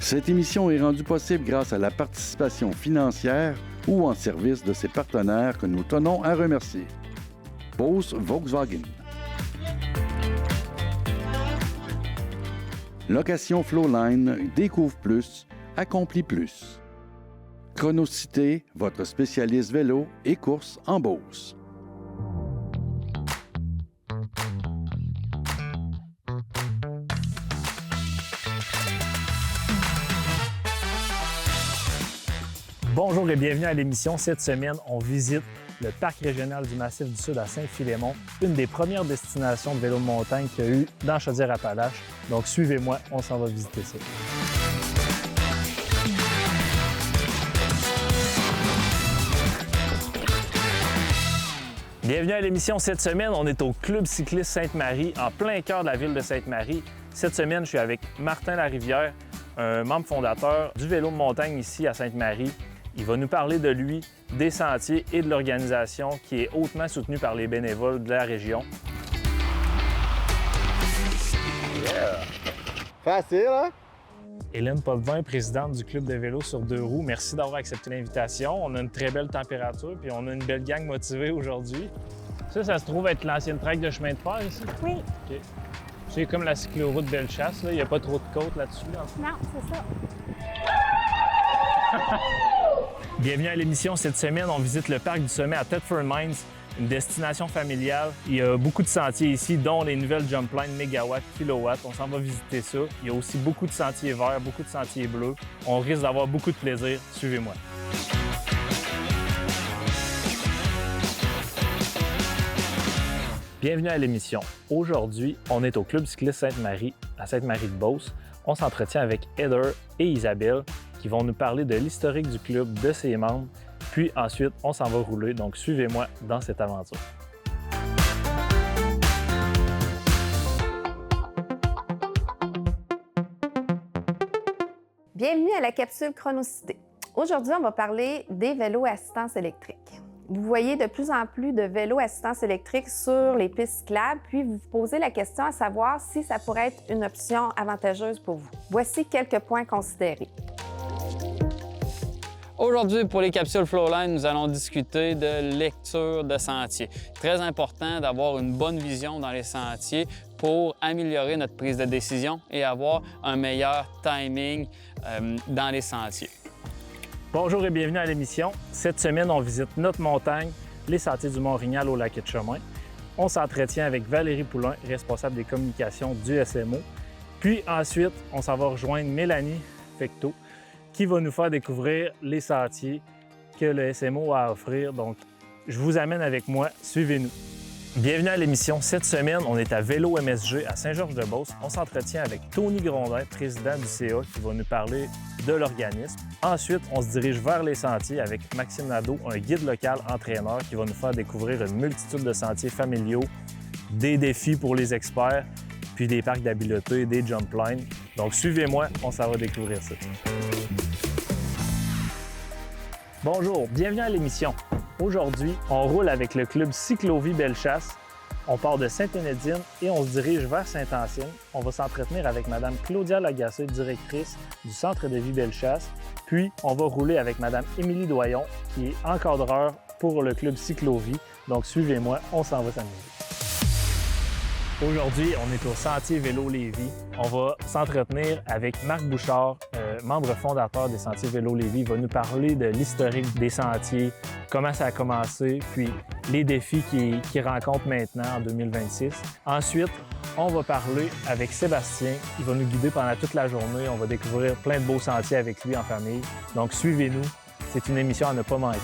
Cette émission est rendue possible grâce à la participation financière ou en service de ses partenaires que nous tenons à remercier. Bose Volkswagen. Location Flowline, découvre plus, accomplit plus. Chronocité, votre spécialiste vélo et course en Beauce. Bonjour et bienvenue à l'émission. Cette semaine, on visite le Parc régional du Massif du Sud à Saint-Philémon, une des premières destinations de vélo de montagne qu'il y a eu dans Chaudière-Appalaches. Donc suivez-moi, on s'en va visiter ça. Bienvenue à l'émission. Cette semaine, on est au Club cycliste Sainte-Marie, en plein cœur de la ville de Sainte-Marie. Cette semaine, je suis avec Martin Larivière, un membre fondateur du vélo de montagne ici à Sainte-Marie. Il va nous parler de lui, des sentiers et de l'organisation qui est hautement soutenue par les bénévoles de la région. Yeah! Facile, hein? Hélène Potvin, présidente du Club de vélo sur deux roues, merci d'avoir accepté l'invitation. On a une très belle température puis on a une belle gang motivée aujourd'hui. Ça se trouve être l'ancienne track de chemin de fer ici? Oui. OK. C'est comme la cycloroute Bellechasse, là. Il n'y a pas trop de côtes là-dessus. Là. Non, c'est ça. Bienvenue à l'émission. Cette semaine, on visite le parc du Sommet à Thetford Mines, une destination familiale. Il y a beaucoup de sentiers ici, dont les nouvelles jump lines mégawatts, kilowatts. On s'en va visiter ça. Il y a aussi beaucoup de sentiers verts, beaucoup de sentiers bleus. On risque d'avoir beaucoup de plaisir. Suivez-moi. Bienvenue à l'émission. Aujourd'hui, on est au Club cycliste Sainte-Marie, à Sainte-Marie-de-Beauce. On s'entretient avec Heather et Isabelle qui vont nous parler de l'historique du club, de ses membres. Puis ensuite, on s'en va rouler. Donc, suivez-moi dans cette aventure. Bienvenue à la capsule Chronocité. Aujourd'hui, on va parler des vélos assistance électrique. Vous voyez de plus en plus de vélos assistance électrique sur les pistes cyclables, puis vous vous posez la question à savoir si ça pourrait être une option avantageuse pour vous. Voici quelques points considérés. Aujourd'hui, pour les capsules Flowline, nous allons discuter de lecture de sentiers. Très important d'avoir une bonne vision dans les sentiers pour améliorer notre prise de décision et avoir un meilleur timing dans les sentiers. Bonjour et bienvenue à l'émission. Cette semaine, on visite notre montagne, les sentiers du Mont-Rignal au Lac-Etchemin. On s'entretient avec Valérie Poulain, responsable des communications du SMO. Puis ensuite, on s'en va rejoindre Mélanie Fecteau, qui va nous faire découvrir les sentiers que le SMO a à offrir. Donc, je vous amène avec moi, suivez-nous. Bienvenue à l'émission. Cette semaine, on est à Vélo MSG à Saint-Georges-de-Beauce. On s'entretient avec Tony Grondin, président du CA, qui va nous parler de l'organisme. Ensuite, on se dirige vers les sentiers avec Maxime Nadeau, un guide local entraîneur qui va nous faire découvrir une multitude de sentiers familiaux, des défis pour les experts, puis des parcs d'habileté, des jump lines. Donc, suivez-moi, on s'en va découvrir ça. Bonjour, bienvenue à l'émission. Aujourd'hui, on roule avec le club Cyclovie Bellechasse. On part de Sainte-Enedine et on se dirige vers Sainte-Ancienne. On va s'entretenir avec Mme Claudia Lagacé, directrice du Centre de vie Bellechasse. Puis, on va rouler avec Mme Émilie Doyon, qui est encadreur pour le club Cyclovie. Donc, suivez-moi, on s'en va s'amuser. Aujourd'hui, on est au Sentier Vélo Lévis. On va s'entretenir avec Marc Bouchard, membre fondateur des Sentiers Vélo Lévis. Il va nous parler de l'historique des sentiers, comment ça a commencé, puis les défis qu'il rencontre maintenant en 2026. Ensuite, on va parler avec Sébastien. Il va nous guider pendant toute la journée. On va découvrir plein de beaux sentiers avec lui en famille. Donc, suivez-nous. C'est une émission à ne pas manquer.